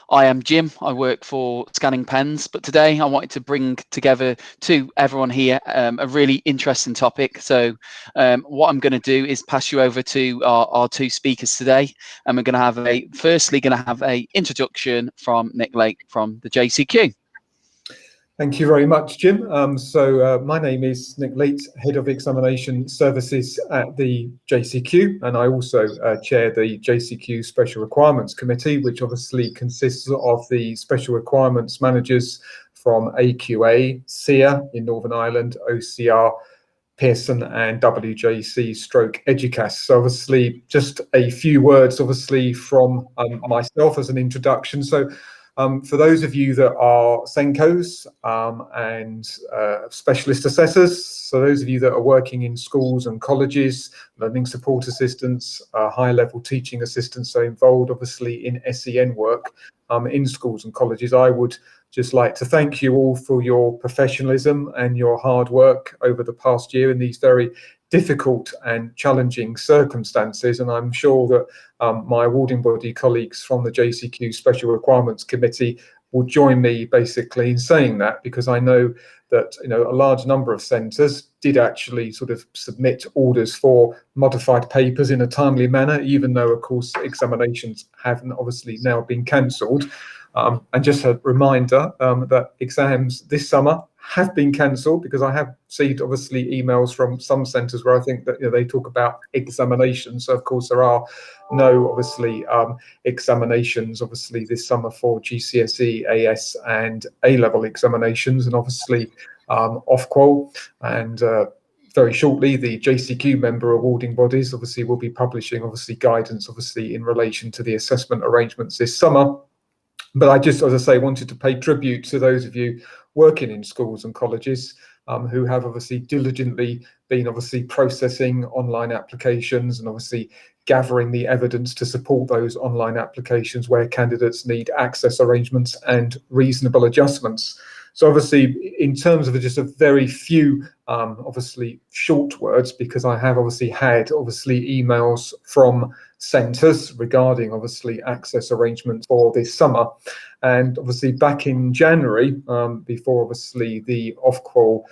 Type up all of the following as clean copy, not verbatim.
I am Jim. I work for Scanning Pens, but today I wanted to bring together to everyone here a really interesting topic. So what I'm going to do is pass you over to our two speakers today, and we're going to have firstly a introduction from Nick Lake from the JCQ. Thank you very much, Jim. My name is Nick Late, Head of Examination Services at the JCQ, and I also chair the JCQ Special Requirements Committee, which obviously consists of the Special Requirements Managers from AQA, SEA in Northern Ireland, OCR, Pearson and WJC/Educas. So obviously just a few words obviously from myself as an introduction. So for those of you that are SENCOs and specialist assessors, so those of you that are working in schools and colleges, learning support assistants, higher level teaching assistants, so involved obviously in SEN work in schools and colleges, I would just like to thank you all for your professionalism and your hard work over the past year in these very difficult and challenging circumstances. And I'm sure that my awarding body colleagues from the JCQ Special Requirements Committee will join me basically in saying that, because I know that a large number of centres did actually sort of submit orders for modified papers in a timely manner, even though of course examinations haven't obviously now been cancelled. And just a reminder that exams this summer have been cancelled, because I have received obviously emails from some centres where I think that they talk about examinations. So of course there are no obviously examinations obviously this summer for GCSE, AS and A-level examinations, and obviously Ofqual and very shortly the JCQ member awarding bodies obviously will be publishing obviously guidance obviously in relation to the assessment arrangements this summer. But I just, as I say, wanted to pay tribute to those of you working in schools and colleges who have obviously diligently been obviously processing online applications and obviously gathering the evidence to support those online applications where candidates need access arrangements and reasonable adjustments. So obviously, in terms of just a very few, obviously short words, because I have obviously had obviously emails from centres regarding obviously access arrangements for this summer, and obviously back in January, before obviously the Ofqual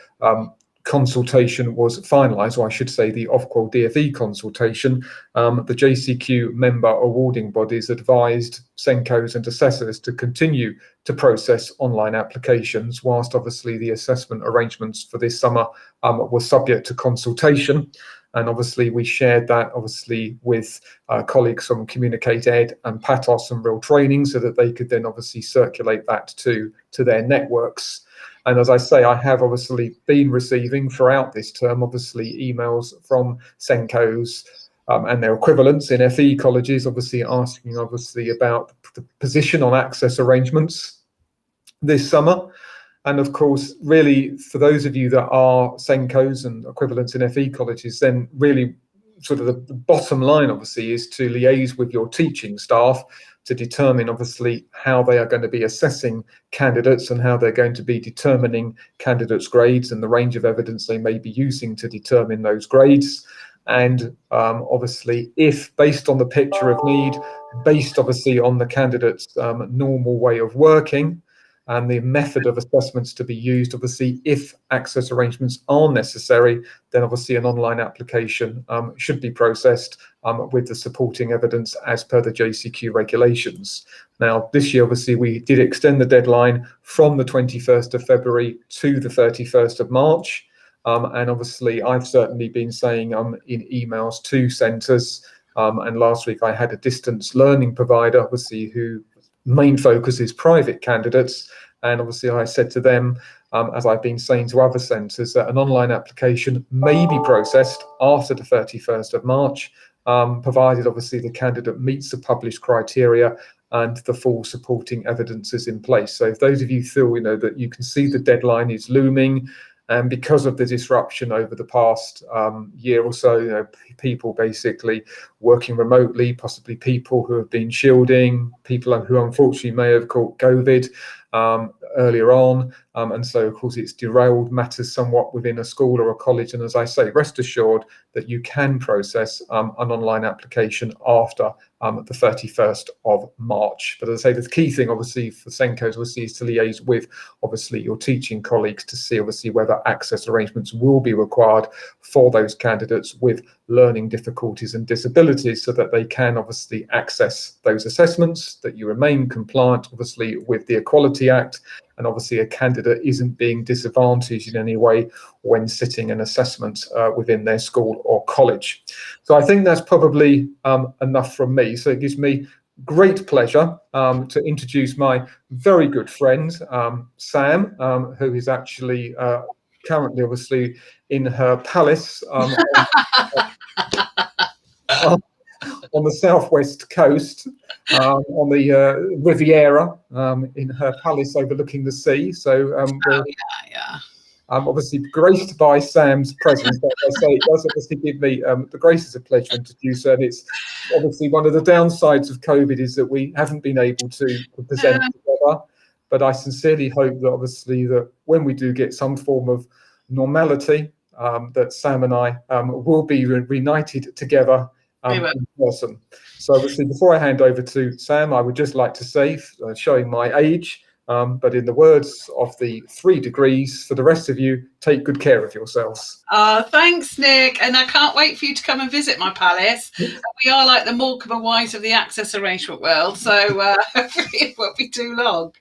consultation was finalised, or I should say the Ofqual DFE consultation, the JCQ member awarding bodies advised SENCOs and assessors to continue to process online applications whilst obviously the assessment arrangements for this summer were subject to consultation. And obviously we shared that obviously with colleagues from Communicate Ed and Patos and Real Training, so that they could then obviously circulate that to their networks. And as I say, I have obviously been receiving throughout this term obviously emails from SENCOs and their equivalents in FE colleges obviously asking obviously about the position on access arrangements this summer. And of course, really, for those of you that are SENCOs and equivalents in FE colleges, then really sort of the bottom line obviously is to liaise with your teaching staff to determine obviously how they are going to be assessing candidates and how they're going to be determining candidates' grades and the range of evidence they may be using to determine those grades. And obviously, if based on the picture of need, based obviously on the candidate's normal way of working, and the method of assessments to be used, obviously, if access arrangements are necessary, then obviously an online application should be processed with the supporting evidence as per the JCQ regulations. Now, this year, obviously, we did extend the deadline from the 21st of February to the 31st of March. And obviously, I've certainly been saying in emails to centres, and last week I had a distance learning provider, obviously, who main focus is private candidates, and obviously I said to them, as I've been saying to other centres, that an online application may be processed after the 31st of March, provided obviously the candidate meets the published criteria and the full supporting evidence is in place. So if those of you feel that you can see the deadline is looming, and because of the disruption over the past year or so, people basically working remotely, possibly people who have been shielding, people who unfortunately may have caught COVID earlier on, And so, of course, it's derailed matters somewhat within a school or a college. And as I say, rest assured that you can process an online application after the 31st of March. But as I say, the key thing, obviously, for SENCOs obviously is to liaise with, obviously, your teaching colleagues to see, obviously, whether access arrangements will be required for those candidates with learning difficulties and disabilities, so that they can obviously access those assessments, that you remain compliant, obviously, with the Equality Act, and obviously a candidate isn't being disadvantaged in any way when sitting an assessment within their school or college. So I think that's probably enough from me. So it gives me great pleasure to introduce my very good friend, Sam, who is actually currently obviously in her palace on the southwest coast, on the Riviera, in her palace overlooking the sea. So I'm obviously graced by Sam's presence. Like I say, it does obviously give me the grace is a pleasure to introduce her. And it's obviously one of the downsides of COVID is that we haven't been able to present together. But I sincerely hope that obviously that when we do get some form of normality, that Sam and I will be reunited together in person. So obviously, before I hand over to Sam, I would just like to say, showing my age, but in the words of the 3 degrees, for the rest of you, take good care of yourselves. Thanks, Nick. And I can't wait for you to come and visit my palace. We are like the Morecambe and Wise of the access arrangement world, so hopefully it won't be too long.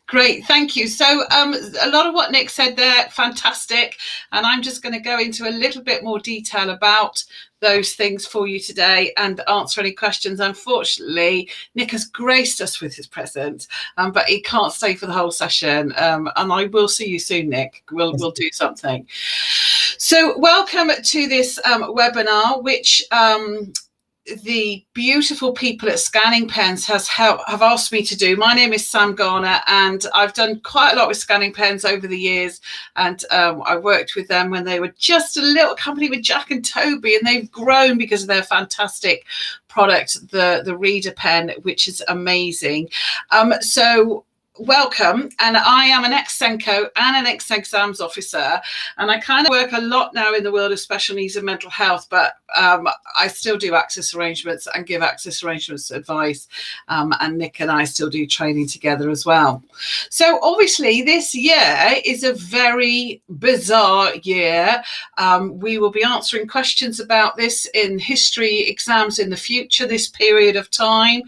Great, thank you. So a lot of what Nick said there, fantastic. And I'm just going to go into a little bit more detail about those things for you today and answer any questions. Unfortunately, Nick has graced us with his presence, but he can't stay for the whole session. And I will see you soon, Nick. We'll do something. So welcome to this webinar, which the beautiful people at Scanning Pens have asked me to do. My name is Sam Garner, and I've done quite a lot with Scanning Pens over the years. And I worked with them when they were just a little company with Jack and Toby, and they've grown because of their fantastic product, the Reader Pen, which is amazing. So welcome. And I am an ex-SENCO and an ex-exams officer, and I kind of work a lot now in the world of special needs and mental health, but I still do access arrangements and give access arrangements advice, and Nick and I still do training together as well. So obviously this year is a very bizarre year. We will be answering questions about this in history exams in the future, this period of time.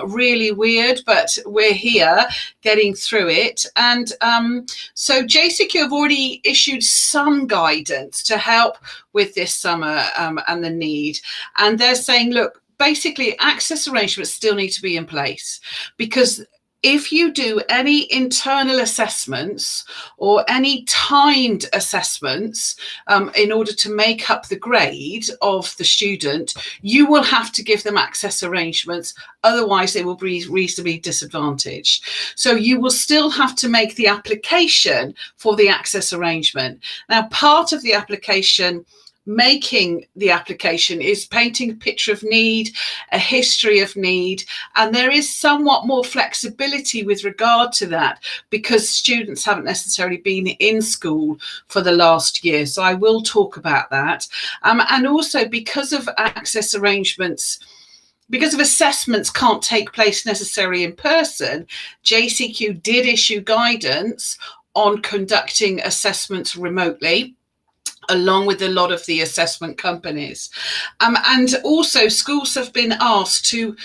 Really weird, but we're here getting through it. And so JCQ have already issued some guidance to help with this summer and the need. And they're saying, look, basically access arrangements still need to be in place, because if you do any internal assessments or any timed assessments in order to make up the grade of the student, you will have to give them access arrangements. Otherwise, they will be reasonably disadvantaged. So you will still have to make the application for the access arrangement. Now, part of the application, making the application, is painting a picture of need, a history of need, and there is somewhat more flexibility with regard to that because students haven't necessarily been in school for the last year. So I will talk about that. And also because of access arrangements, because of assessments can't take place necessarily in person, JCQ did issue guidance on conducting assessments remotely, along with a lot of the assessment companies. And also schools have been asked to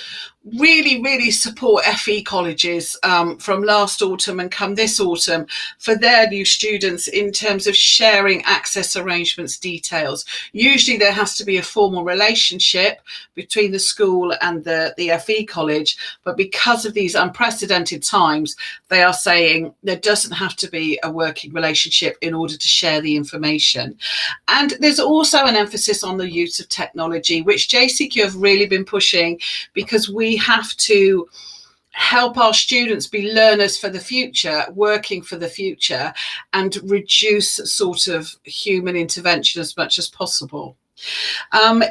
really support FE colleges from last autumn and come this autumn for their new students in terms of sharing access arrangements details. Usually there has to be a formal relationship between the school and the FE college, but because of these unprecedented times, they are saying there doesn't have to be a working relationship in order to share the information. And there's also an emphasis on the use of technology, which JCQ have really been pushing, because we have to help our students be learners for the future, working for the future, and reduce sort of human intervention as much as possible.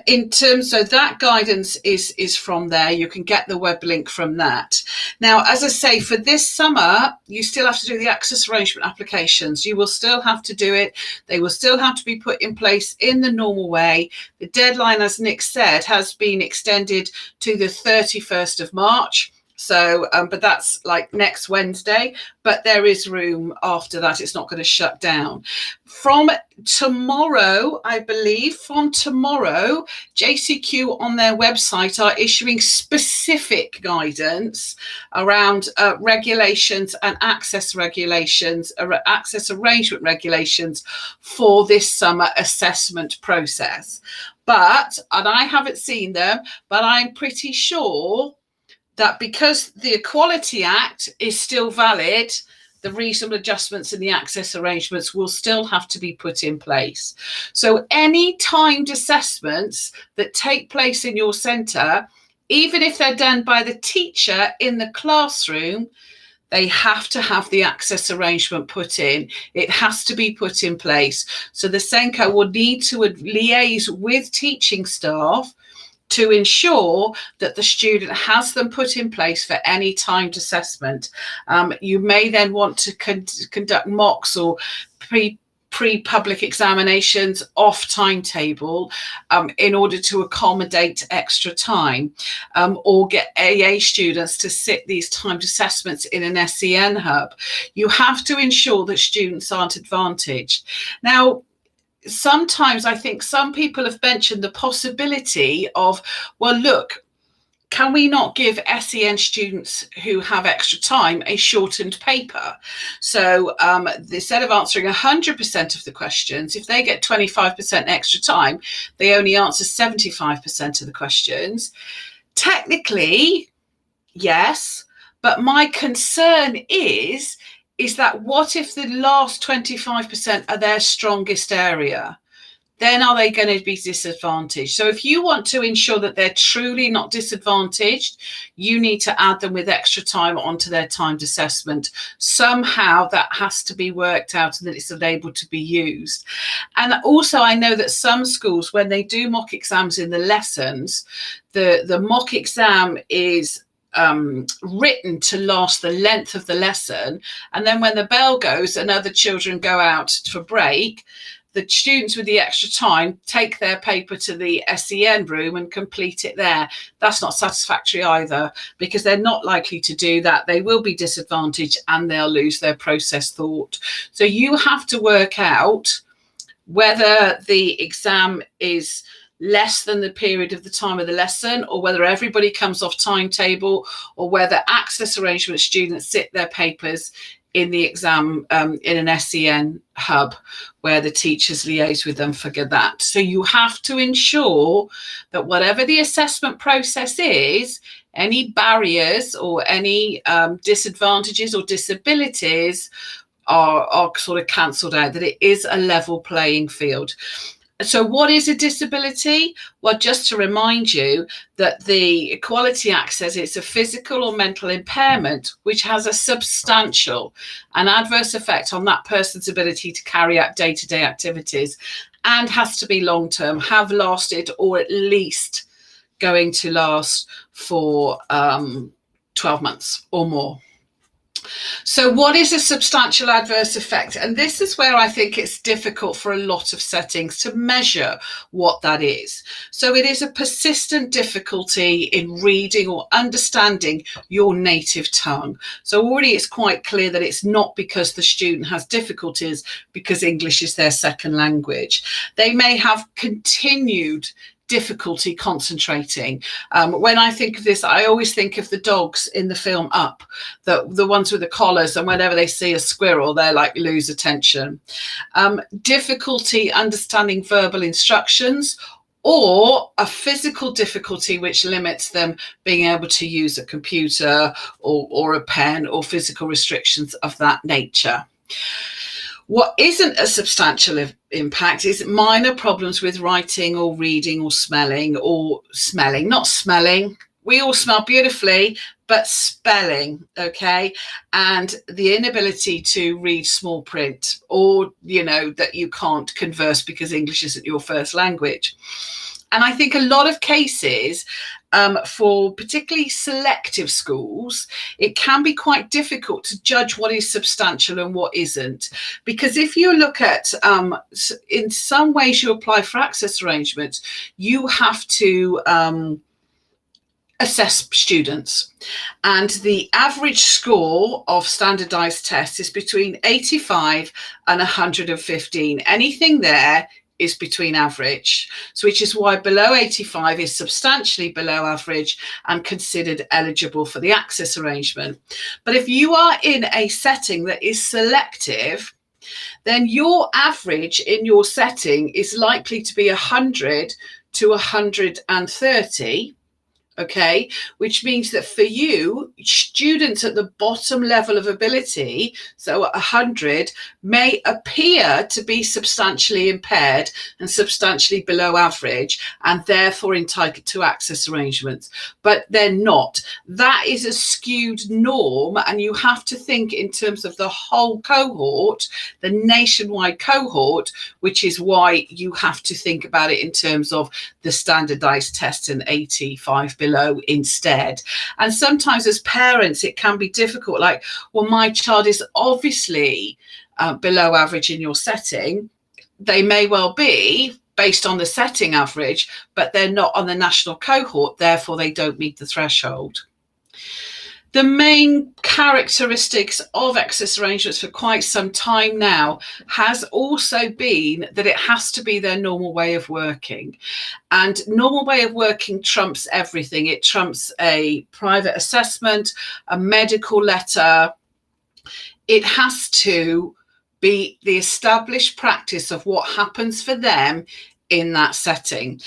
In terms of that guidance is from there. You can get the web link from that. Now, as I say, for this summer, you still have to do the access arrangement applications. You will still have to do it. They will still have to be put in place in the normal way. The deadline, as Nick said, has been extended to the 31st of March. So, but that's like next Wednesday, but there is room after that. It's not going to shut down. From tomorrow, I believe, from tomorrow, JCQ on their website are issuing specific guidance around regulations and access regulations, access arrangement regulations for this summer assessment process. But, and I haven't seen them, but I'm pretty sure that because the Equality Act is still valid, the reasonable adjustments in the access arrangements will still have to be put in place. So any timed assessments that take place in your centre, even if they're done by the teacher in the classroom, they have to have the access arrangement put in. It has to be put in place. So the SENCO will need to liaise with teaching staff to ensure that the student has them put in place for any timed assessment. You may then want to conduct mocks or pre-public examinations off timetable in order to accommodate extra time, or get AA students to sit these timed assessments in an SEN hub. You have to ensure that students aren't advantaged. Now, sometimes I think some people have mentioned the possibility of, well, look, can we not give SEN students who have extra time a shortened paper? So instead of answering 100% of the questions, if they get 25% extra time, they only answer 75% of the questions. Technically, yes, but my concern is that what if the last 25% are their strongest area? Then are they going to be disadvantaged? So if you want to ensure that they're truly not disadvantaged, you need to add them with extra time onto their timed assessment. Somehow that has to be worked out and that it's able to be used. And also I know that some schools, when they do mock exams in the lessons, the mock exam is written to last the length of the lesson, and then when the bell goes and other children go out for break, the students with the extra time take their paper to the SEN room and complete it there. That's not satisfactory either, because they're not likely to do that. They will be disadvantaged and they'll lose their process thought. So you have to work out whether the exam is less than the period of the time of the lesson, or whether everybody comes off timetable, or whether access arrangement students sit their papers in the exam in an SEN hub where the teachers liaise with them for that. So you have to ensure that whatever the assessment process is, any barriers or any disadvantages or disabilities are sort of cancelled out, that it is a level playing field. So what is a disability? Well, just to remind you that the Equality Act says it's a physical or mental impairment which has a substantial and adverse effect on that person's ability to carry out day-to-day activities, and has to be long-term, have lasted, or at least going to last for 12 months or more. So what is a substantial adverse effect? And this is where I think it's difficult for a lot of settings to measure what that is. So it is a persistent difficulty in reading or understanding your native tongue. So already it's quite clear that it's not because the student has difficulties because English is their second language. They may have continued difficulty concentrating. When I think of this, I always think of the dogs in the film Up, the ones with the collars, and whenever they see a squirrel, they're like lose attention. Difficulty understanding verbal instructions, or a physical difficulty which limits them being able to use a computer or a pen, or physical restrictions of that nature. What isn't a substantial impact is minor problems with writing or reading or smelling, not smelling. we all smell beautifully, but spelling, okay, and the inability to read small print, or, you know, that you can't converse because English isn't your first language. And I think a lot of cases, for particularly selective schools, it can be quite difficult to judge what is substantial and what isn't. Because if you look at, in some ways you apply for access arrangements, you have to assess students. And the average score of standardized tests is between 85 and 115. Anything there is between average, so which is why below 85 is substantially below average and considered eligible for the access arrangement. But if you are in a setting that is selective, then your average in your setting is likely to be 100 to 130. Okay, which means that for you, students at the bottom level of ability, so at 100, may appear to be substantially impaired and substantially below average, and therefore entitled to access arrangements, but they're not. That is a skewed norm, and you have to think in terms of the whole cohort, the nationwide cohort, which is why you have to think about it in terms of the standardized test and 85 below instead. And sometimes as parents it can be difficult, like, well, my child is obviously below average in your setting. They may well be based on the setting average, but they're not on the national cohort, therefore they don't meet the threshold. The main characteristics of access arrangements for quite some time now has also been that it has to be their normal way of working. And normal way of working trumps everything. It trumps a private assessment, a medical letter. It has to be the established practice of what happens for them in that setting.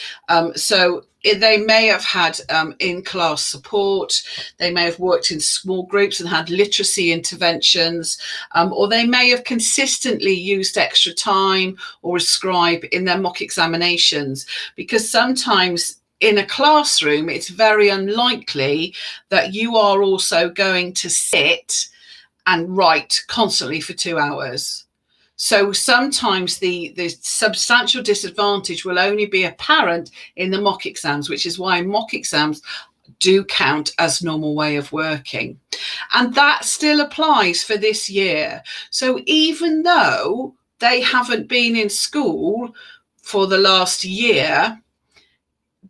So they may have had in-class support, they may have worked in small groups and had literacy interventions, or they may have consistently used extra time or a scribe in their mock examinations, because sometimes in a classroom it's very unlikely that you are also going to sit and write constantly for 2 hours. So sometimes the substantial disadvantage will only be apparent in the mock exams, which is why mock exams do count as normal way of working. And that still applies for this year. So even though they haven't been in school for the last year,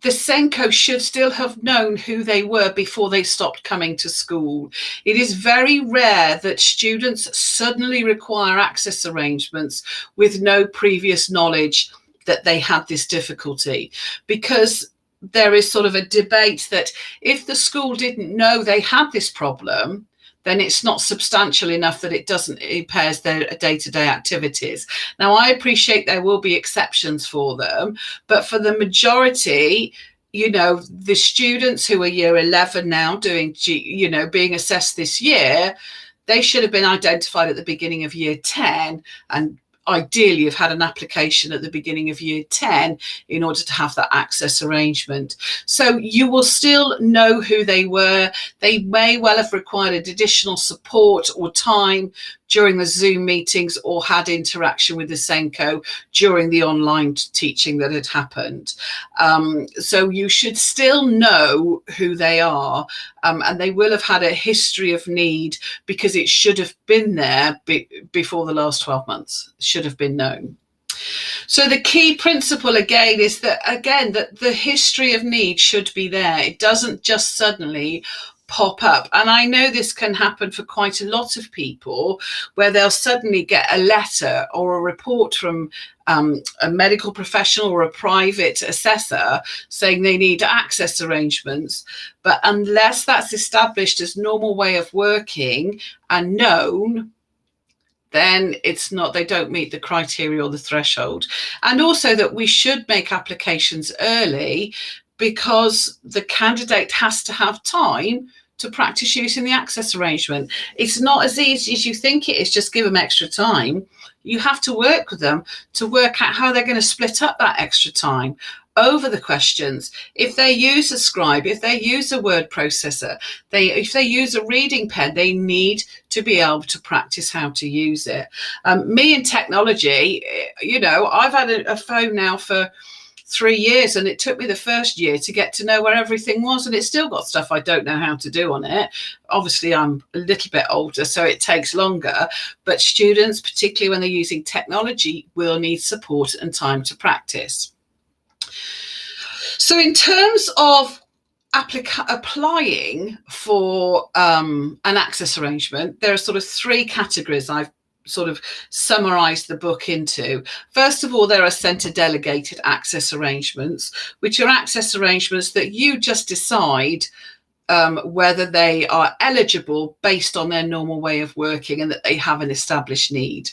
the SENCO should still have known who they were before they stopped coming to school. It is very rare that students suddenly require access arrangements with no previous knowledge that they had this difficulty, because there is sort of a debate that if the school didn't know they had this problem, then it's not substantial enough that it impairs their day-to-day activities. Now, I appreciate there will be exceptions for them, but for the majority, you know, the students who are year 11 now doing, being assessed this year, they should have been identified at the beginning of year 10 and ideally have had an application at the beginning of year 10 in order to have that access arrangement. So you will still know who they were. They may well have required additional support or time during the Zoom meetings or had interaction with the SENCO during the online teaching that had happened. So you should still know who they are, and they will have had a history of need because it should have been there before the last 12 months, should have been known. So the key principle again is that the history of need should be there. It doesn't just suddenly pop up. And I know this can happen for quite a lot of people, where they'll suddenly get a letter or a report from a medical professional or a private assessor saying they need access arrangements. But unless that's established as normal way of working and known, then it's not, they don't meet the criteria or the threshold. And also that we should make applications early, because the candidate has to have time to practice using the access arrangement. It's not as easy as you think it is, just give them extra time. You have to work with them to work out how they're going to split up that extra time. over the questions. If they use a scribe, if they use a word processor, if they use a reading pen, they need to be able to practice how to use it. Me in technology, I've had a phone now for 3 years, and it took me the first year to get to know where everything was, and it's still got stuff I don't know how to do on it. Obviously, I'm a little bit older, so it takes longer, but students, particularly when they're using technology, will need support and time to practice. So in terms of applying for an access arrangement, there are sort of 3 categories I've sort of summarized the book into. First of all, there are centre delegated access arrangements, which are access arrangements that you just decide whether they are eligible based on their normal way of working and that they have an established need.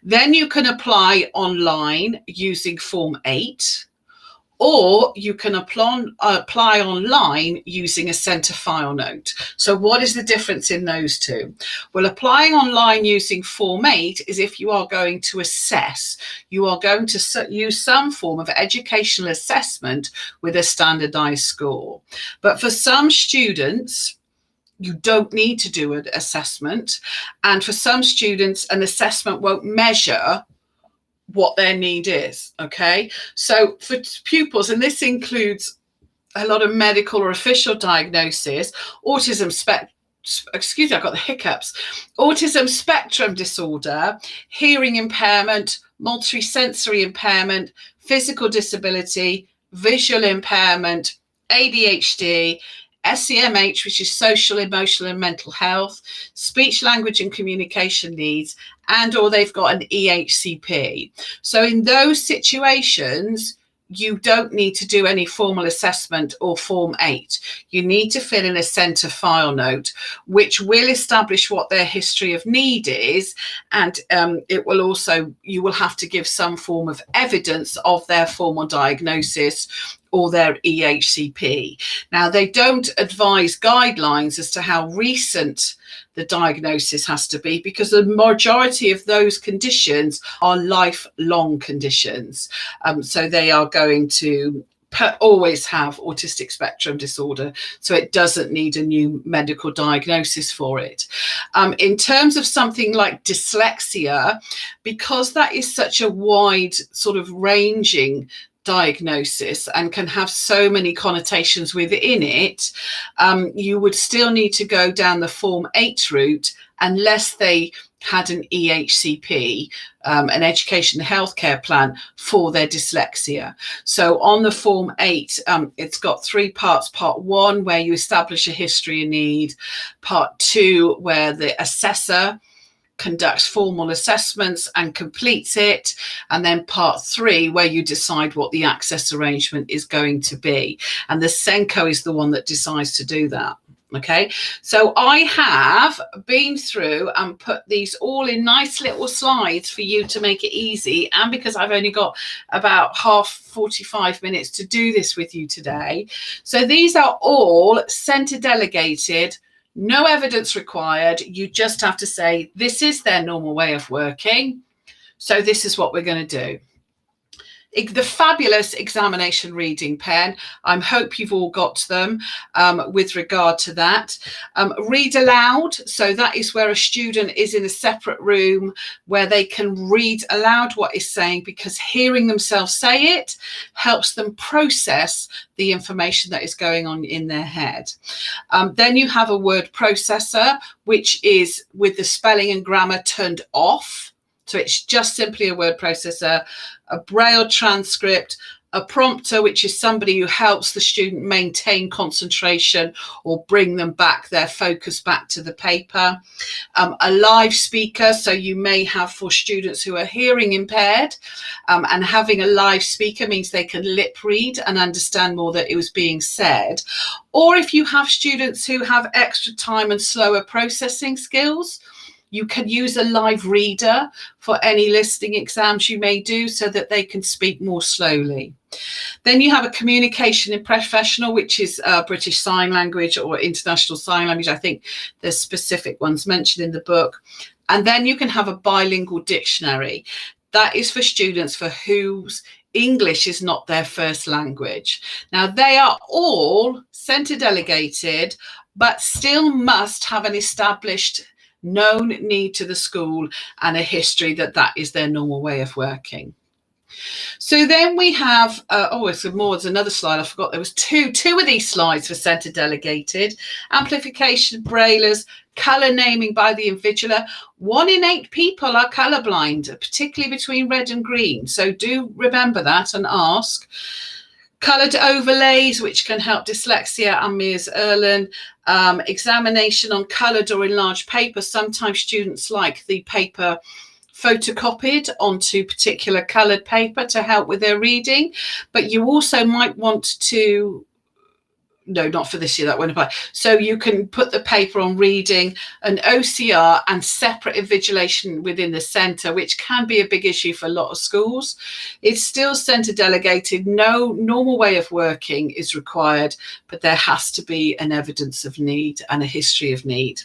Then you can apply online using Form 8, or you can apply online using a centre file note. So what is the difference in those two? Well, applying online using Form 8 is if you are going to assess. You are going to use some form of educational assessment with a standardised score. But for some students, you don't need to do an assessment. And for some students, an assessment won't measure what their need is. Okay, so for pupils, and this includes a lot of medical or official diagnosis, autism spectrum disorder, hearing impairment, multisensory impairment, physical disability, visual impairment, ADHD, SEMH, which is social, emotional and mental health, speech, language and communication needs, and or they've got an EHCP. So in those situations, you don't need to do any formal assessment or Form 8. You need to fill in a centre file note, which will establish what their history of need is, and it will also, you will have to give some form of evidence of their formal diagnosis or their EHCP. Now, they don't advise guidelines as to how recent the diagnosis has to be, because the majority of those conditions are lifelong conditions. So they are going to always have autistic spectrum disorder, so it doesn't need a new medical diagnosis for it. In terms of something like dyslexia, because that is such a wide sort of ranging diagnosis and can have so many connotations within it, you would still need to go down the Form 8 route unless they had an EHCP, an education and healthcare plan for their dyslexia. So on the Form 8, it's got 3 parts. Part 1, where you establish a history and need. Part 2, where the assessor conducts formal assessments and completes it, and then part 3, where you decide what the access arrangement is going to be, and the SENCO is the one that decides to do that. Okay, so I have been through and put these all in nice little slides for you to make it easy, and because I've only got about 45 minutes to do this with you today. So these are all centre delegated, no evidence required. You just have to say, this is their normal way of working, so this is what we're going to do. The fabulous examination reading pen, I hope you've all got them with regard to that. Read aloud, so that is where a student is in a separate room where they can read aloud what is saying, because hearing themselves say it helps them process the information that is going on in their head. Then you have a word processor, which is with the spelling and grammar turned off. So it's just simply a word processor, a braille transcript, a prompter, which is somebody who helps the student maintain concentration or bring them back, their focus back to the paper. A live speaker, so you may have for students who are hearing impaired, and having a live speaker means they can lip read and understand more that it was being said. Or if you have students who have extra time and slower processing skills, you can use a live reader for any listening exams you may do, so that they can speak more slowly. Then you have a communication and professional, which is British Sign Language or International Sign Language. I think there's specific ones mentioned in the book. And then you can have a bilingual dictionary. That is for students for whose English is not their first language. Now, they are all centre delegated, but still must have an established known need to the school and a history that is their normal way of working. So then we have, there's another slide. I forgot there was two of these slides for centre delegated: amplification, braillers, colour naming by the invigilator. 1 in 8 people are colourblind, particularly between red and green. So do remember that and ask. Coloured overlays, which can help dyslexia and Mears-Erlen. Examination on coloured or enlarged paper. Sometimes students like the paper photocopied onto particular coloured paper to help with their reading, but you also might want to, no, not for this year, that won't apply. So you can put the paper on reading, an OCR and separate invigilation within the centre, which can be a big issue for a lot of schools. It's still centre delegated. No normal way of working is required, but there has to be an evidence of need and a history of need.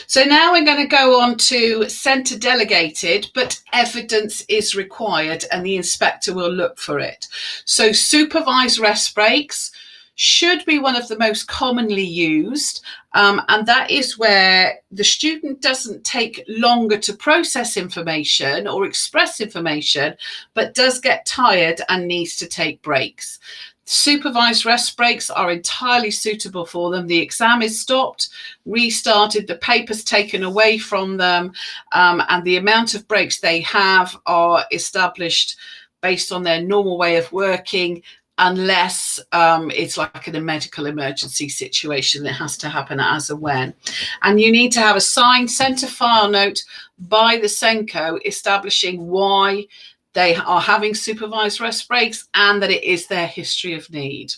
So now we're going to go on to centre delegated, but evidence is required and the inspector will look for it. So supervised rest breaks should be one of the most commonly used, and that is where the student doesn't take longer to process information or express information, but does get tired and needs to take breaks. Supervised rest breaks are entirely suitable for them. The exam is stopped, restarted, the paper's taken away from them, and the amount of breaks they have are established based on their normal way of working, unless it's like in a medical emergency situation that has to happen as and when. And you need to have a signed centre file note by the SENCO establishing why they are having supervised rest breaks and that it is their history of need.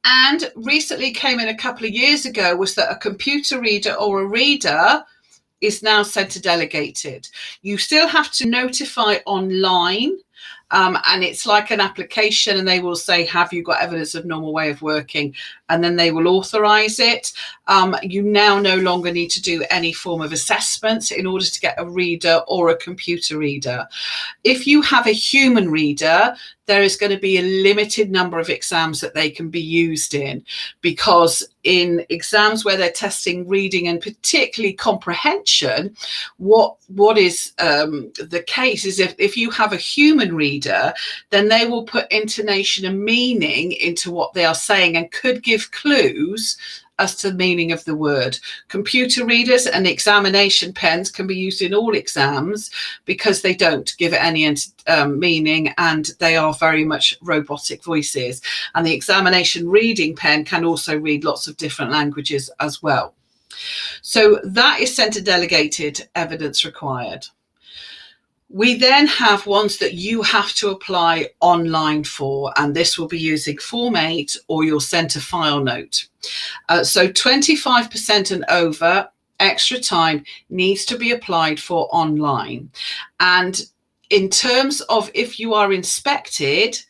And recently came in a couple of years ago was that a computer reader or a reader is now centre delegated. You still have to notify online, and it's like an application, and they will say, have you got evidence of normal way of working? And then they will authorise it. You now no longer need to do any form of assessments in order to get a reader or a computer reader. If you have a human reader, there is going to be a limited number of exams that they can be used in, because in exams where they're testing reading and particularly comprehension, what is the case is if you have a human reader, then they will put intonation and meaning into what they are saying and could give clues as to the meaning of the word. Computer readers and examination pens can be used in all exams because they don't give it any meaning, and they are very much robotic voices. And the examination reading pen can also read lots of different languages as well. So that is centre delegated evidence required. We then have ones that you have to apply online for, and this will be using Form 8 or your centre file note. So 25% and over extra time needs to be applied for online. And in terms of if you are inspected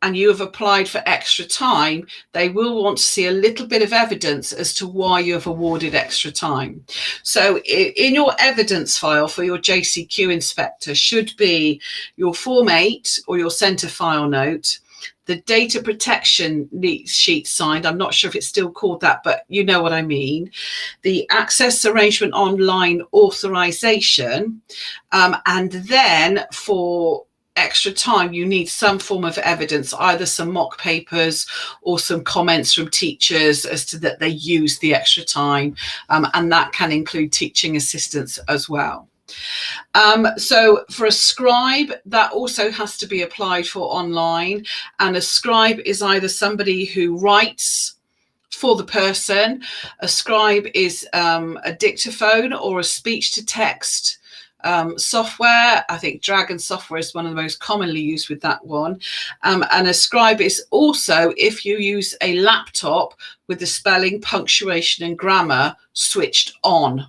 and you have applied for extra time, they will want to see a little bit of evidence as to why you have awarded extra time. So in your evidence file for your JCQ inspector should be your Form 8 or your centre file note, the data protection sheet signed, I'm not sure if it's still called that, but you know what I mean, the access arrangement online authorization, and then for extra time you need some form of evidence, either some mock papers or some comments from teachers as to that they use the extra time, and that can include teaching assistants as well. So for a scribe, that also has to be applied for online, and a scribe is either somebody who writes for the person. A scribe is a dictaphone or a speech to text software. I think Dragon software is one of the most commonly used with that one. And a scribe is also if you use a laptop with the spelling, punctuation and grammar switched on.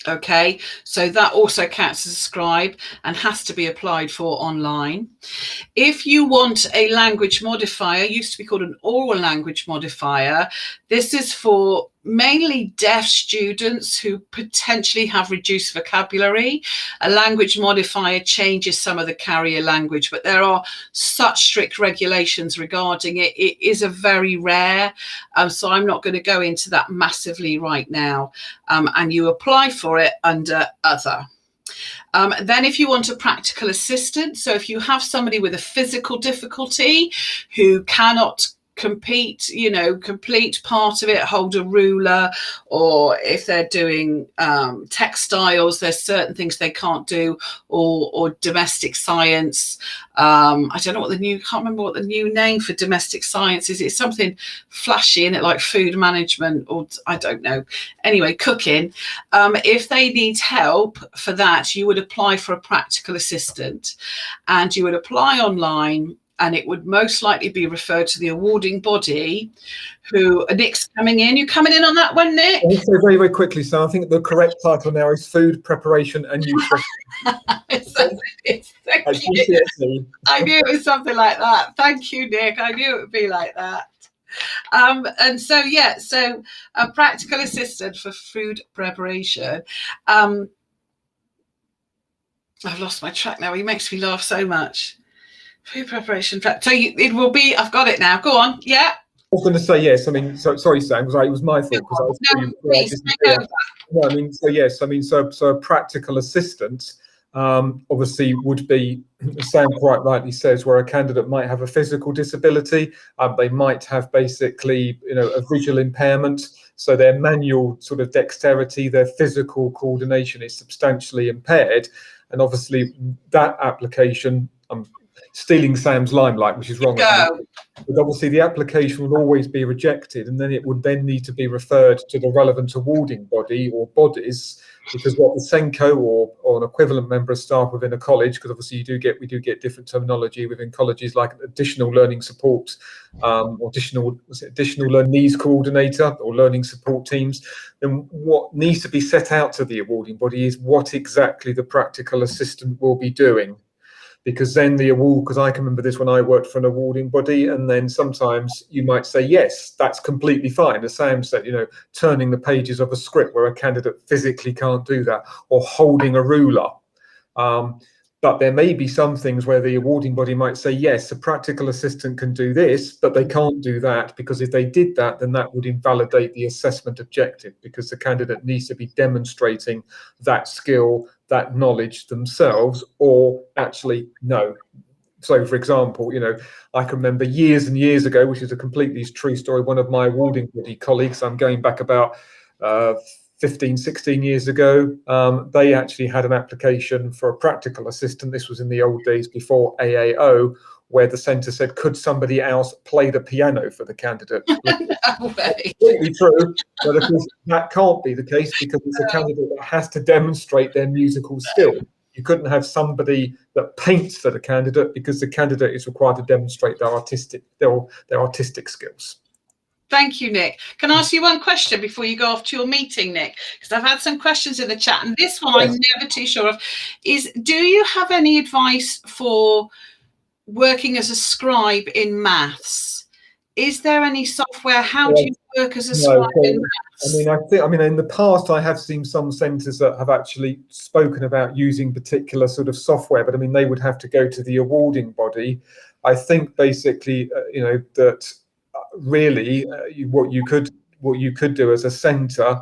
Okay, so that also counts as a scribe and has to be applied for online. If you want a language modifier, used to be called an oral language modifier, this is for mainly deaf students who potentially have reduced vocabulary. A language modifier changes some of the carrier language, but there are such strict regulations regarding it. It is a very rare, so I'm not going to go into that massively right now. And you apply for it under other. Then if you want a practical assistant, so if you have somebody with a physical difficulty who cannot complete part of it, hold a ruler, or if they're doing textiles, there's certain things they can't do, or domestic science. I can't remember what the new name for domestic science is. It's something flashy in it, like food management, or I don't know. Anyway, cooking. If they need help for that, you would apply for a practical assistant, and you would apply online. And it would most likely be referred to the awarding body, who Nick's coming in. You coming in on that one, Nick? Also, very, very quickly, so I think the correct title now is Food Preparation and Nutrition. Thank you. I knew it was something like that. Thank you, Nick. I knew it would be like that. And so, yeah, so a practical assistant for food preparation. I've lost my track now. He makes me laugh so much. Food preparation. So it will be. I've got it now. Go on. Yeah. I was going to say yes. I mean, sorry, Sam, because it was my fault. So a practical assistant obviously would be, Sam quite rightly says, where a candidate might have a physical disability. They might have basically, a visual impairment. So their manual sort of dexterity, their physical coordination is substantially impaired, and obviously that application. Stealing Sam's limelight, which is wrong. But obviously the application will always be rejected, and then it would then need to be referred to the relevant awarding body or bodies, because what the SENCO or an equivalent member of staff within a college, because obviously we do get different terminology within colleges, like additional learning support, or additional learning needs coordinator or learning support teams. Then what needs to be set out to the awarding body is what exactly the practical assistant will be doing. Because then the award, because I can remember this when I worked for an awarding body, and then sometimes you might say, yes, that's completely fine. As Sam said, turning the pages of a script where a candidate physically can't do that, or holding a ruler. But there may be some things where the awarding body might say, yes, a practical assistant can do this, but they can't do that, because if they did that, then that would invalidate the assessment objective, because the candidate needs to be demonstrating that skill, that knowledge themselves, or actually no. So, for example, I can remember years and years ago, which is a completely true story, one of my awarding body colleagues, I'm going back about 15, 16 years ago, they actually had an application for a practical assistant. This was in the old days before AAO, where the centre said, could somebody else play the piano for the candidate? No way. Completely true, but of course that can't be the case, because it's a candidate that has to demonstrate their musical skill. You couldn't have somebody that paints for the candidate, because the candidate is required to demonstrate their artistic skills. Thank you, Nick. Can I ask you one question before you go off to your meeting, Nick? Because I've had some questions in the chat, and this one I'm never too sure of. Do you have any advice for working as a scribe in maths? Is there any software? How do you work as a scribe in maths? I mean, in the past, I have seen some centres that have actually spoken about using particular sort of software, but I mean, they would have to go to the awarding body. I think basically, that really what you could do as a centre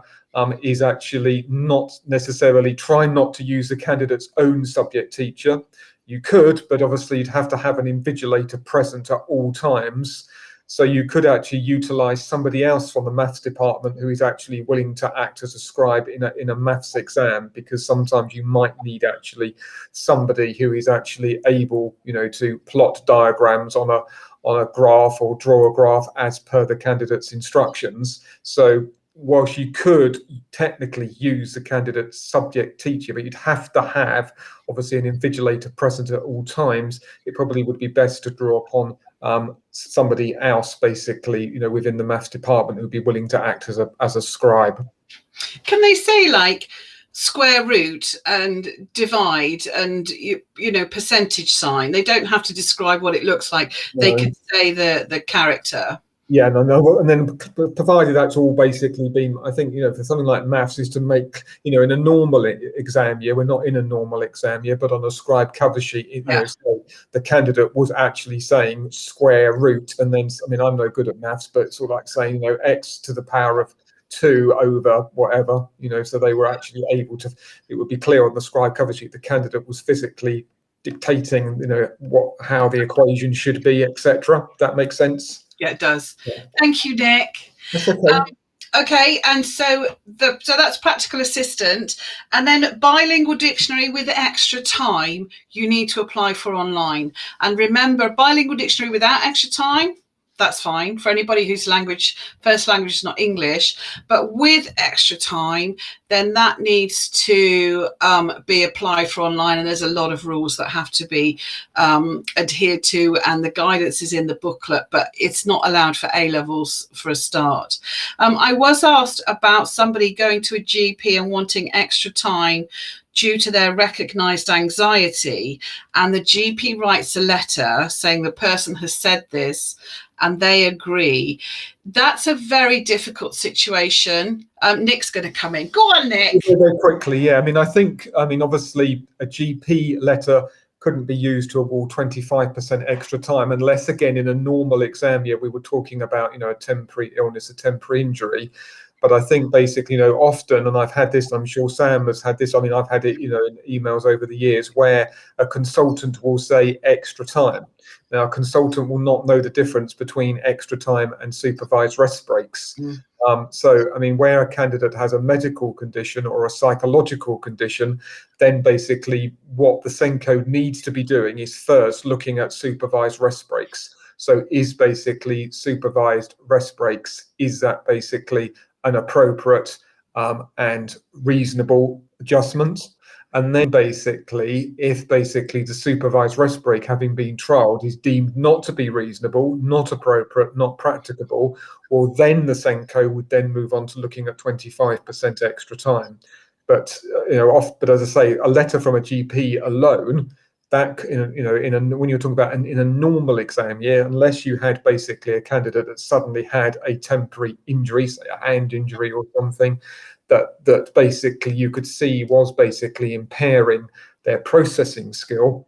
is actually not necessarily try not to use the candidate's own subject teacher. You could, but obviously you'd have to have an invigilator present at all times. So you could actually utilise somebody else from the maths department who is actually willing to act as a scribe in a maths exam, because sometimes you might need actually somebody who is actually able, to plot diagrams on a graph or draw a graph as per the candidate's instructions. So whilst you could technically use the candidate's subject teacher, but you'd have to have obviously an invigilator present at all times, it probably would be best to draw upon somebody else basically, within the maths department who'd be willing to act as a scribe. Can they say like square root and divide and percentage sign? They don't have to describe what it looks like. No. They can say the character. Yeah, no, and then provided that's all basically been, I think, for something like maths is to make, in a normal exam year, we're not in a normal exam year, but on a scribe cover sheet, so the candidate was actually saying square root, and then, I mean, I'm no good at maths, but it's sort of like saying, x to the power of 2 over whatever, so they were actually able to, it would be clear on the scribe cover sheet, the candidate was physically dictating, how the equation should be, etc. That makes sense. Yeah, it does. Yeah. Thank you, Nick. That's okay. Okay, and so that's practical assistant, and then bilingual dictionary with extra time you need to apply for online. And remember, bilingual dictionary without extra time, that's fine for anybody whose first language is not English, but with extra time, then that needs to be applied for online. And there's a lot of rules that have to be adhered to, and the guidance is in the booklet, but it's not allowed for A-levels for a start. I was asked about somebody going to a GP and wanting extra time due to their recognised anxiety, and the GP writes a letter saying the person has said this and they agree. That's a very difficult situation. Nick's going to come in. Go on, Nick. Very quickly, yeah. I mean, obviously a GP letter couldn't be used to award 25% extra time unless, again, in a normal exam year, we were talking about, a temporary illness, a temporary injury. But I think basically, often, and I've had this, I'm sure Sam has had this, I mean, I've had it, in emails over the years where a consultant will say extra time. Now, a consultant will not know the difference between extra time and supervised rest breaks. So, I mean, where a candidate has a medical condition or a psychological condition, then basically what the SEN code needs to be doing is first looking at supervised rest breaks. So is basically supervised rest breaks, is that basically an appropriate and reasonable adjustment? And then basically, if basically the supervised rest break having been trialled is deemed not to be reasonable, not appropriate, not practicable, well, then the SENCO would then move on to looking at 25% extra time. But, but as I say, a letter from a GP alone, that, when you're talking about in a normal exam year, unless you had basically a candidate that suddenly had a temporary injury, say a hand injury or something, that basically you could see was basically impairing their processing skill,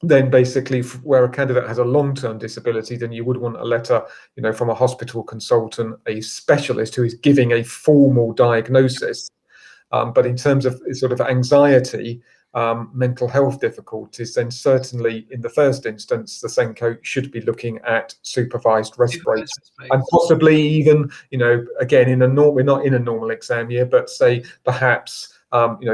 then basically where a candidate has a long-term disability, then you would want a letter, from a hospital consultant, a specialist who is giving a formal diagnosis. But in terms of sort of anxiety, mental health difficulties, then certainly in the first instance, the SENCO should be looking at supervised rest breaks, and possibly even, again, we're not in a normal exam year, but say perhaps,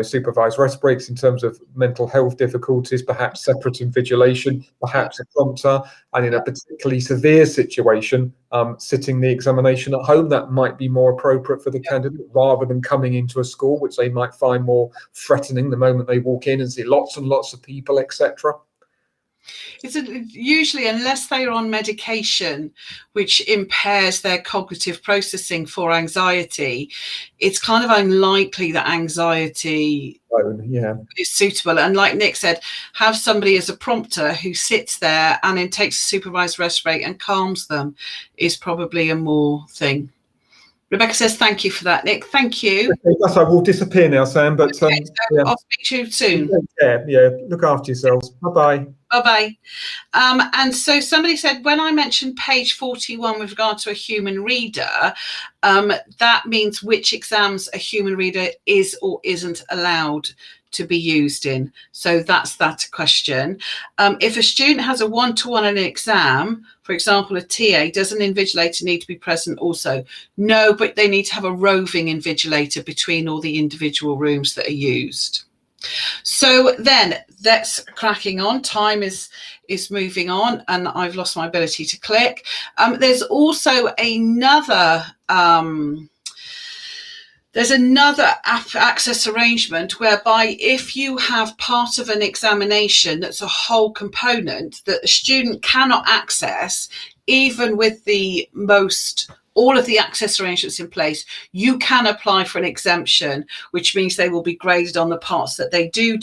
supervised rest breaks in terms of mental health difficulties, perhaps separate invigilation, perhaps a prompter, and in a particularly severe situation, sitting the examination at home, that might be more appropriate for the candidate rather than coming into a school, which they might find more threatening the moment they walk in and see lots and lots of people, etc. It's usually, unless they are on medication, which impairs their cognitive processing for anxiety, it's kind of unlikely that anxiety is suitable. And like Nick said, have somebody as a prompter who sits there and then takes a supervised rest break and calms them is probably a more thing. Rebecca says, thank you for that, Nick. Thank you. Okay, I will disappear now, Sam, but okay, so I'll speak to you soon. Yeah, look after yourselves. Bye-bye. Bye-bye. And so somebody said, when I mentioned page 41 with regard to a human reader, that means which exams a human reader is or isn't allowed to be used in. So that's that question. If a student has a one-to-one in an exam, for example, a TA, does an invigilator need to be present also? No, but they need to have a roving invigilator between all the individual rooms that are used. So then that's cracking on. Time is moving on, and I've lost my ability to click. There's also another access arrangement whereby if you have part of an examination that's a whole component that the student cannot access, even with all of the access arrangements in place, you can apply for an exemption, which means they will be graded on the parts that they do.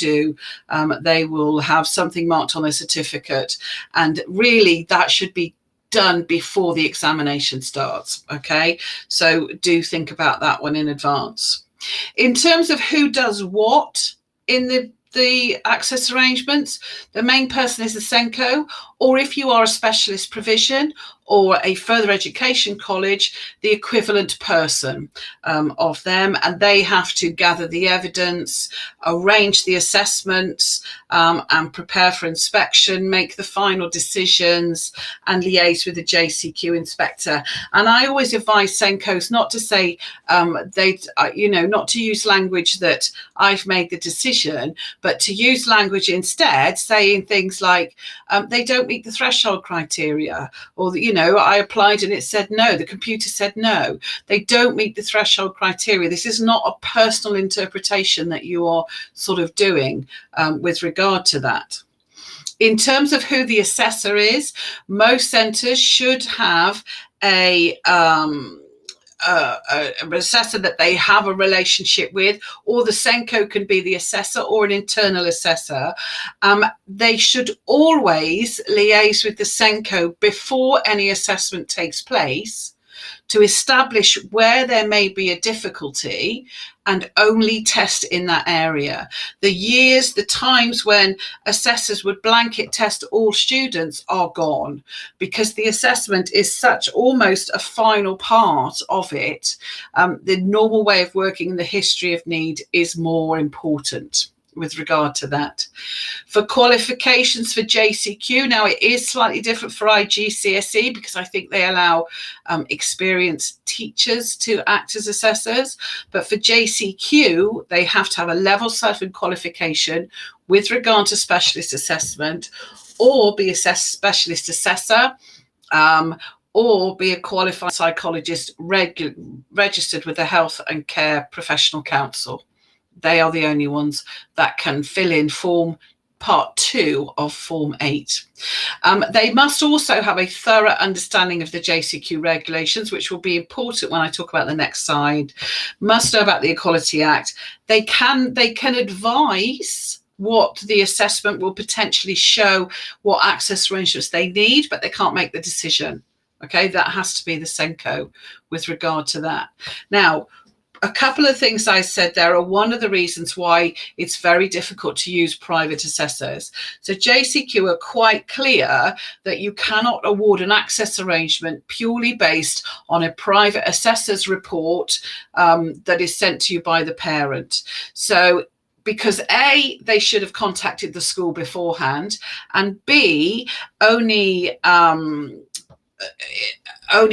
They will have something marked on their certificate. And really that should be done before the examination starts. Okay, so do think about that one in advance. In terms of who does what in the access arrangements, the main person is the SENCO, or if you are a specialist provision or a further education college, the equivalent person of them, and they have to gather the evidence, arrange the assessments, and prepare for inspection, make the final decisions, and liaise with the JCQ inspector. And I always advise SENCOs not to say not to use language that I've made the decision, but to use language instead, saying things like they don't meet the threshold criteria, or I applied and it said no, the computer said no. They don't meet the threshold criteria. This is not a personal interpretation that you are sort of doing with regard to that. In terms of who the assessor is, most centres should have a assessor that they have a relationship with, or the SENCO can be the assessor or an internal assessor. They should always liaise with the SENCO before any assessment takes place to establish where there may be a difficulty and only test in that area. The times when assessors would blanket test all students are gone, because the assessment is such almost a final part of it. The normal way of working and the history of need is more important with regard to that. For qualifications for JCQ, now it is slightly different for IGCSE because I think they allow experienced teachers to act as assessors, but for JCQ they have to have a level 7 qualification with regard to specialist assessment, or be a specialist assessor, or be a qualified psychologist registered with the Health and Care Professional Council. They are the only ones that can fill in form part 2 of form 8. They must also have a thorough understanding of the JCQ regulations, which will be important when I talk about the next slide. Must know about the Equality Act. They can advise what the assessment will potentially show, what access arrangements they need, but they can't make the decision. Okay, that has to be the SENCO with regard to that. Now, a couple of things I said there are one of the reasons why it's very difficult to use private assessors. So JCQ are quite clear that you cannot award an access arrangement purely based on a private assessor's report that is sent to you by the parent. So because A, they should have contacted the school beforehand, and B, only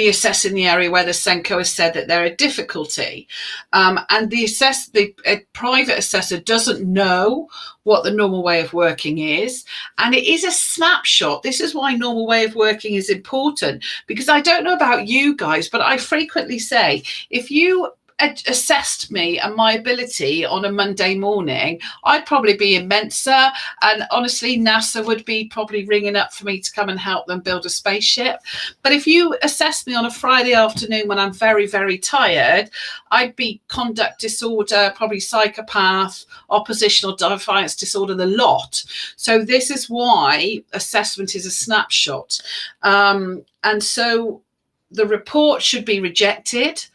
assessing the area where the SENCO has said that there are difficulty. And the private assessor doesn't know what the normal way of working is. And it is a snapshot. This is why normal way of working is important, because I don't know about you guys, but I frequently say, if you assessed me and my ability on a Monday morning, I'd probably be in Mensa, and honestly NASA would be probably ringing up for me to come and help them build a spaceship. But if you assess me on a Friday afternoon when I'm very, very tired, I'd be conduct disorder, probably psychopath, oppositional defiance disorder, the lot. So this is why assessment is a snapshot. And so the report should be rejected.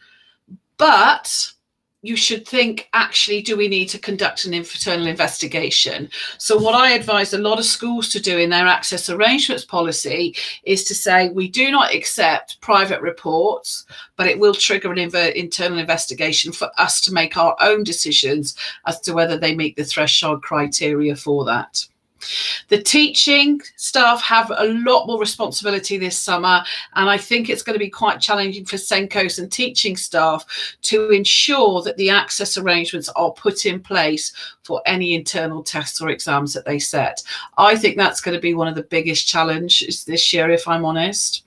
But you should think, actually, do we need to conduct an internal investigation? So what I advise a lot of schools to do in their access arrangements policy is to say, we do not accept private reports, but it will trigger an internal investigation for us to make our own decisions as to whether they meet the threshold criteria for that. The teaching staff have a lot more responsibility this summer, and I think it's going to be quite challenging for SENCOs and teaching staff to ensure that the access arrangements are put in place for any internal tests or exams that they set. I think that's going to be one of the biggest challenges this year, if I'm honest.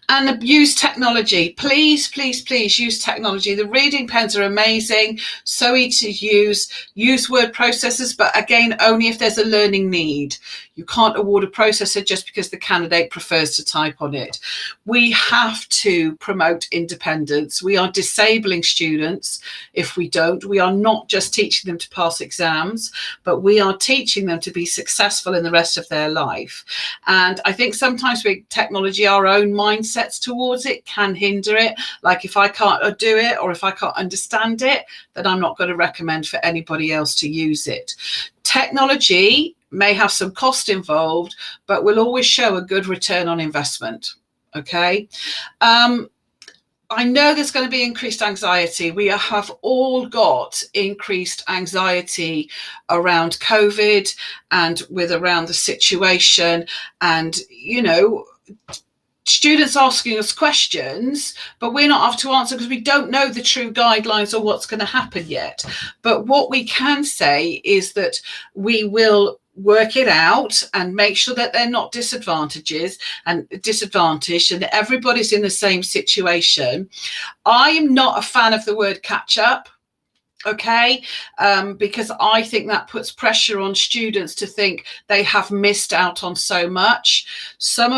And use technology. Please, please, please use technology. The reading pens are amazing, so easy to use. Use word processors, but again, only if there's a learning need. You can't award a processor just because the candidate prefers to type on it. We have to promote independence. We are disabling students if we don't. We are not just teaching them to pass exams, but we are teaching them to be successful in the rest of their life. And I think sometimes with technology, our own mindsets towards it can hinder it. Like if I can't do it, or if I can't understand it, then I'm not going to recommend for anybody else to use it. Technology may have some cost involved, but will always show a good return on investment. Okay. I know there's going to be increased anxiety. We have all got increased anxiety around COVID and around the situation. And, you know, students asking us questions, but we're not able to answer because we don't know the true guidelines or what's going to happen yet. But what we can say is that we will work it out and make sure that they're not disadvantaged and that everybody's in the same situation. I am not a fan of the word catch up. Okay, because I think that puts pressure on students to think they have missed out on so much.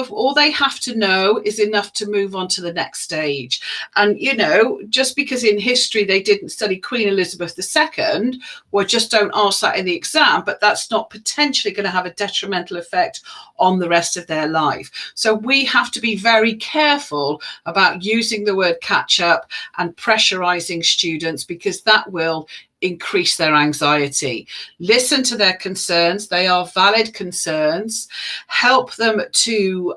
All they have to know is enough to move on to the next stage. And, you know, just because in history they didn't study Queen Elizabeth II, well, just don't ask that in the exam, but that's not potentially going to have a detrimental effect on the rest of their life. So we have to be very careful about using the word catch up and pressurizing students, because that will increase their anxiety. Listen to their concerns. They are valid concerns. Help them to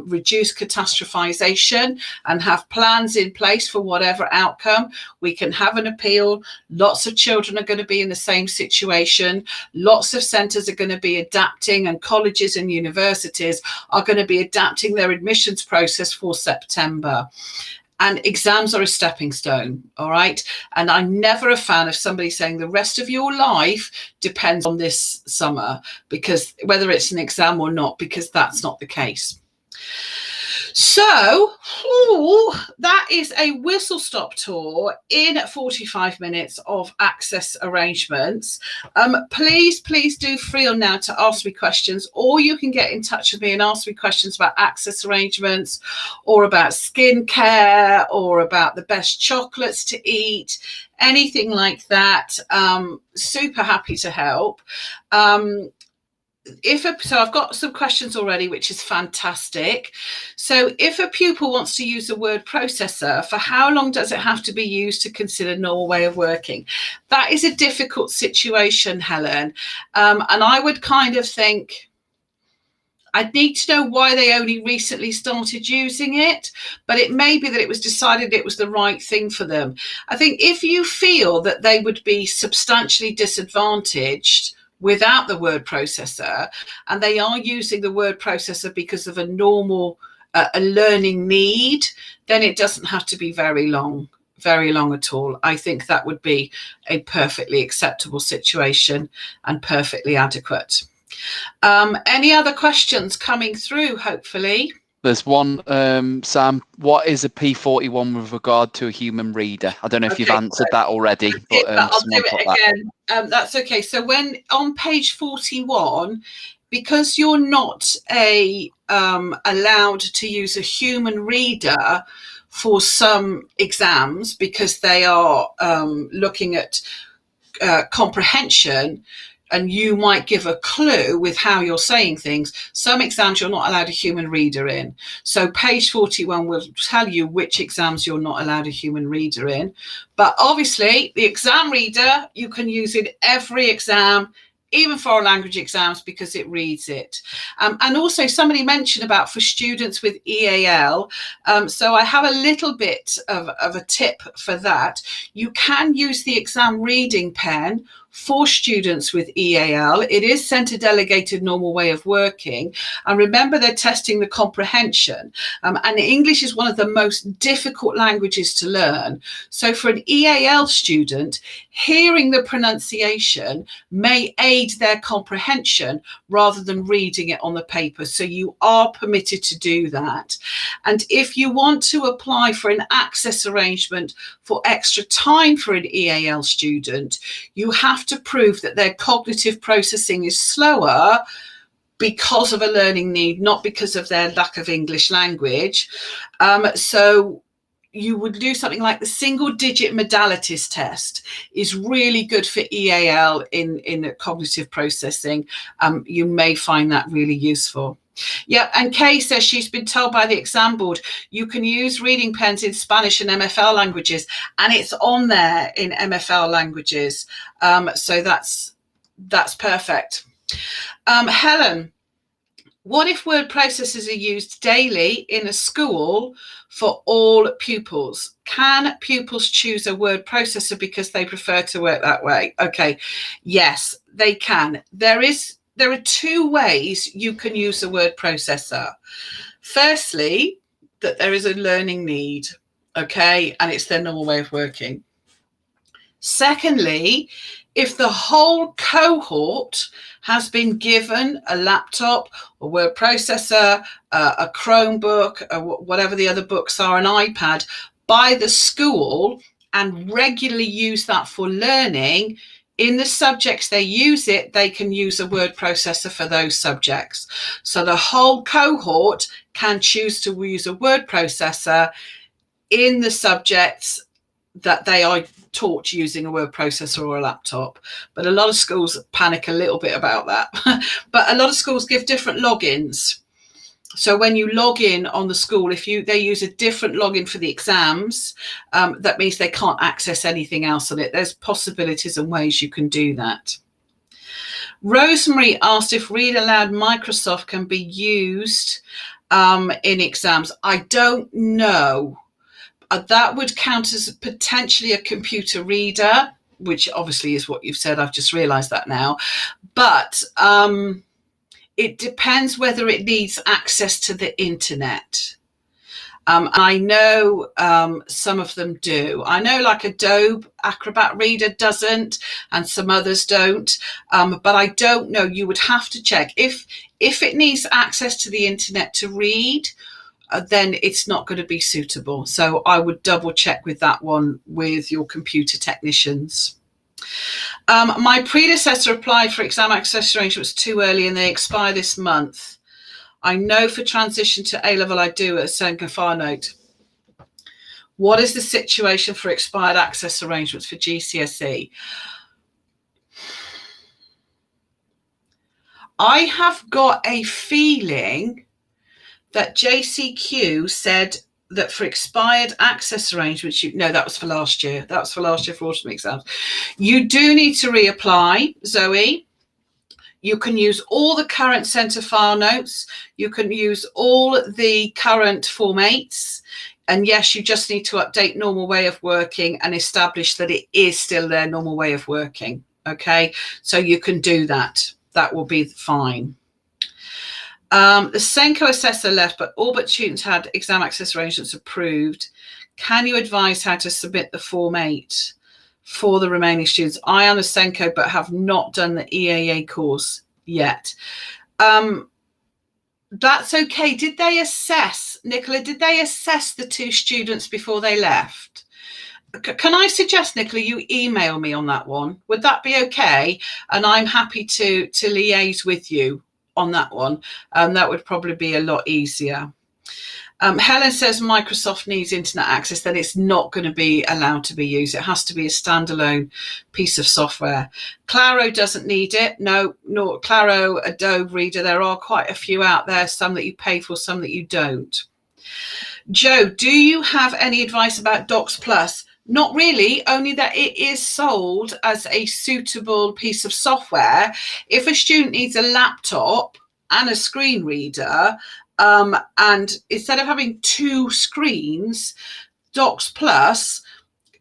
reduce catastrophization and have plans in place for whatever outcome. We can have an appeal. Lots of children are going to be in the same situation. Lots of centres are going to be adapting, and colleges and universities are going to be adapting their admissions process for September. And exams are a stepping stone, all right? And I'm never a fan of somebody saying the rest of your life depends on this summer, because whether it's an exam or not, because that's not the case. So that is a whistle-stop tour in 45 minutes of access arrangements. Please do feel now to ask me questions, or you can get in touch with me and ask me questions about access arrangements, or about skincare, or about the best chocolates to eat, anything like that. Super happy to help. So I've got some questions already, which is fantastic. So if a pupil wants to use the word processor, for how long does it have to be used to consider normal way of working? That is a difficult situation, Helen. And I would kind of think, I'd need to know why they only recently started using it, but it may be that it was decided it was the right thing for them. I think if you feel that they would be substantially disadvantaged without the word processor, and they are using the word processor because of a normal a learning need, then it doesn't have to be very long at all. I think that would be a perfectly acceptable situation and perfectly adequate. Any other questions coming through, hopefully? There's one, Sam. What is a P41 with regard to a human reader? I don't know if you've answered that already, but I'll do it again. That's okay. So when on page 41, because you're not allowed to use a human reader for some exams, because they are looking at comprehension, and you might give a clue with how you're saying things. Some exams you're not allowed a human reader in. So page 41 will tell you which exams you're not allowed a human reader in. But obviously the exam reader you can use in every exam, even foreign language exams, because it reads it. And also somebody mentioned about for students with EAL. So I have a little bit of a tip for that. You can use the exam reading pen for students with EAL. It is centre delegated normal way of working. And remember, they're testing the comprehension. And English is one of the most difficult languages to learn. So for an EAL student, hearing the pronunciation may aid their comprehension rather than reading it on the paper. So you are permitted to do that. And if you want to apply for an access arrangement for extra time for an EAL student, you have to prove that their cognitive processing is slower because of a learning need, not because of their lack of English language. So you would do something like the single digit modalities test is really good for EAL in cognitive processing. You may find that really useful. Yeah, and Kay says she's been told by the exam board you can use reading pens in Spanish and MFL languages, and it's on there in MFL languages. So that's perfect. Helen, what if word processors are used daily in a school for all pupils? Can pupils choose a word processor because they prefer to work that way? Okay, yes, they can. There are two ways you can use a word processor. Firstly, that there is a learning need, okay, and it's their normal way of working. Secondly, if the whole cohort has been given a laptop, a word processor, a Chromebook, whatever the other books are, an iPad, by the school, and regularly use that for learning, in the subjects they use it, they can use a word processor for those subjects. So the whole cohort can choose to use a word processor in the subjects that they are taught using a word processor or a laptop. But a lot of schools panic a little bit about that. But a lot of schools give different logins. So when you log in on the school, they use a different login for the exams, that means they can't access anything else on it. There's possibilities and ways you can do that. Rosemary asked if Read Aloud Microsoft can be used in exams. I don't know. That would count as potentially a computer reader, which obviously is what you've said. I've just realised that now. But it depends whether it needs access to the internet. I know some of them do. I know like Adobe Acrobat Reader doesn't, and some others don't. But I don't know. You would have to check. If it needs access to the internet to read, then it's not going to be suitable. So I would double check with that one with your computer technicians. My predecessor applied for exam access arrangements too early and they expire this month. I know for transition to A-level I do at SEN note. What is the situation for expired access arrangements for GCSE? I have got a feeling that JCQ said that for expired access arrangements, no, that was for last year. That was for last year for autumn exams. You do need to reapply, Zoe. You can use all the current centre file notes. You can use all the current Form 8s. And yes, you just need to update normal way of working and establish that it is still their normal way of working. Okay, so you can do that. That will be fine. The Senko assessor left, but all but students had exam access arrangements approved. Can you advise how to submit the Form 8 for the remaining students? I am a Senko, but have not done the EAA course yet. That's okay. Did they assess, Nicola, did they assess the 2 students before they left? Can I suggest, Nicola, you email me on that one? Would that be okay? And I'm happy to liaise with you on that one. That would probably be a lot easier. Helen says Microsoft needs internet access, then it's not going to be allowed to be used. It has to be a standalone piece of software. Claro doesn't need it. No, nor Claro, Adobe Reader. There are quite a few out there, some that you pay for, some that you don't. Joe, do you have any advice about Docs Plus? Not really, only that it is sold as a suitable piece of software. If a student needs a laptop and a screen reader, and instead of having 2 screens, Docs Plus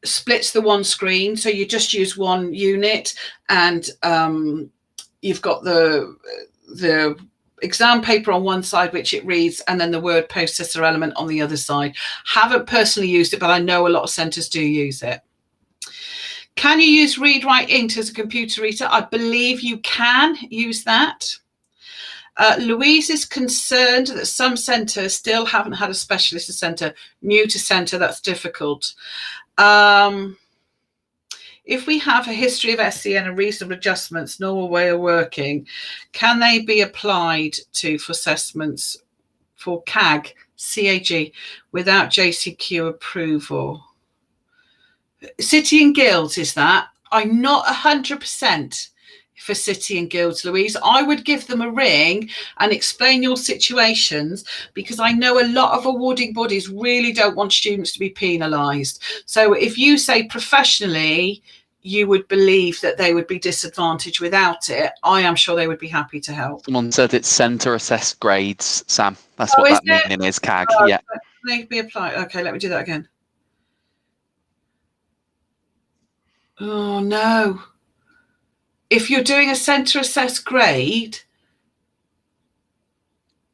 splits the one screen. So you just use one unit and you've got the exam paper on one side, which it reads, and then the word processor element on the other side. Haven't personally used it, but I know a lot of centres do use it. Can you use Read Write Int as a computer reader? I believe you can use that. Louise is concerned that some centres still haven't had a specialist centre. New to centre, that's difficult. if we have a history of SEN and reasonable adjustments, normal way of working, can they be applied to for assessments for CAG, without JCQ approval? City and Guilds, is that? I'm not 100% for City and Guilds, Louise. I would give them a ring and explain your situations, because I know a lot of awarding bodies really don't want students to be penalised. So if you say professionally you would believe that they would be disadvantaged without it, I am sure they would be happy to help. Someone said it's centre assessed grades, Sam. That's what that meaning is, CAG. Yeah. They be applied. Okay, let me do that again. Oh no. If you're doing a centre assessed grade,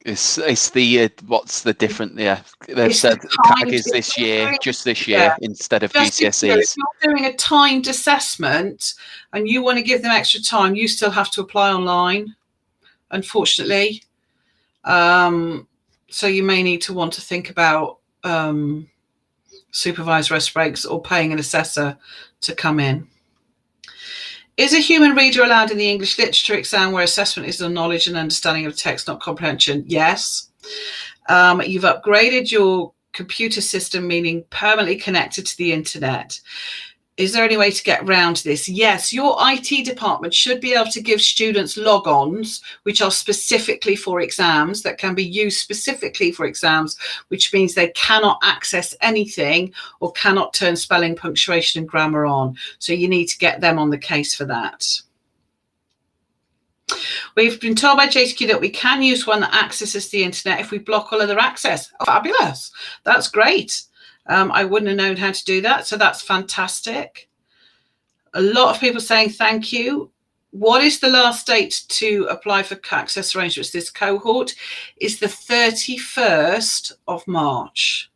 it's the what's the different? Yeah, they've said CAG is this year, just this year, instead of GCSEs. If you're doing a timed assessment and you want to give them extra time, you still have to apply online, unfortunately. So you may need to want to think about supervised rest breaks or paying an assessor to come in. Is a human reader allowed in the English literature exam where assessment is on knowledge and understanding of text, not comprehension? Yes. You've upgraded your computer system, meaning permanently connected to the internet. Is there any way to get around this? Yes, your IT department should be able to give students logons, which are specifically for exams, that can be used specifically for exams, which means they cannot access anything or cannot turn spelling, punctuation and grammar on. So you need to get them on the case for that. We've been told by JTQ that we can use one that accesses the internet if we block all other access. Oh, fabulous. That's great. I wouldn't have known how to do that, so that's fantastic. A lot of people saying thank you. What is the last date to apply for access arrangements? This cohort is the 31st of March,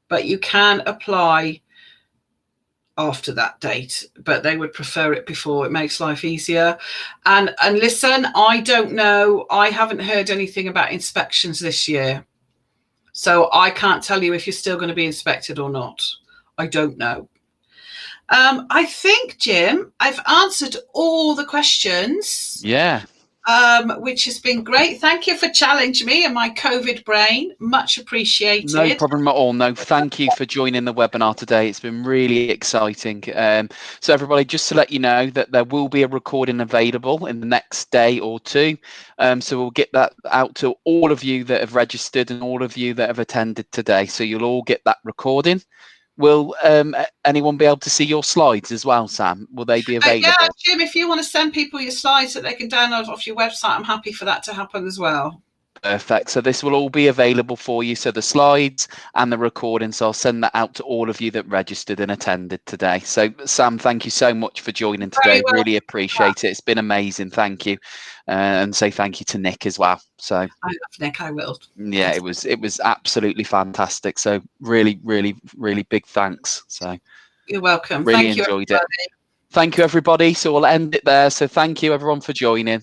but you can apply after that date, but they would prefer it before. It makes life easier. And listen, I don't know. I haven't heard anything about inspections this year. So I can't tell you if you're still going to be inspected or not. I don't know. I think, Jim, I've answered all the questions. Yeah. Which has been great. Thank you for challenging me and my COVID brain. Much appreciated. No problem at all. No, thank you for joining the webinar today. It's been really exciting. So everybody, just to let you know that there will be a recording available in the next day or two. So we'll get that out to all of you that have registered and all of you that have attended today. So you'll all get that recording. Will anyone be able to see your slides as well, Sam? Will they be available? Yeah, Jim, if you want to send people your slides that they can download off your website, I'm happy for that to happen as well. Perfect. So this will all be available for you. So the slides and the recording. So I'll send that out to all of you that registered and attended today. So Sam, thank you so much for joining today. Really appreciate it. It's been amazing. Thank you. And say thank you to Nick as well. So I love Nick. I will. Yeah, it was absolutely fantastic. So really big thanks. So you're welcome. Really enjoyed it. Thank you, everybody. So we'll end it there. So thank you everyone for joining.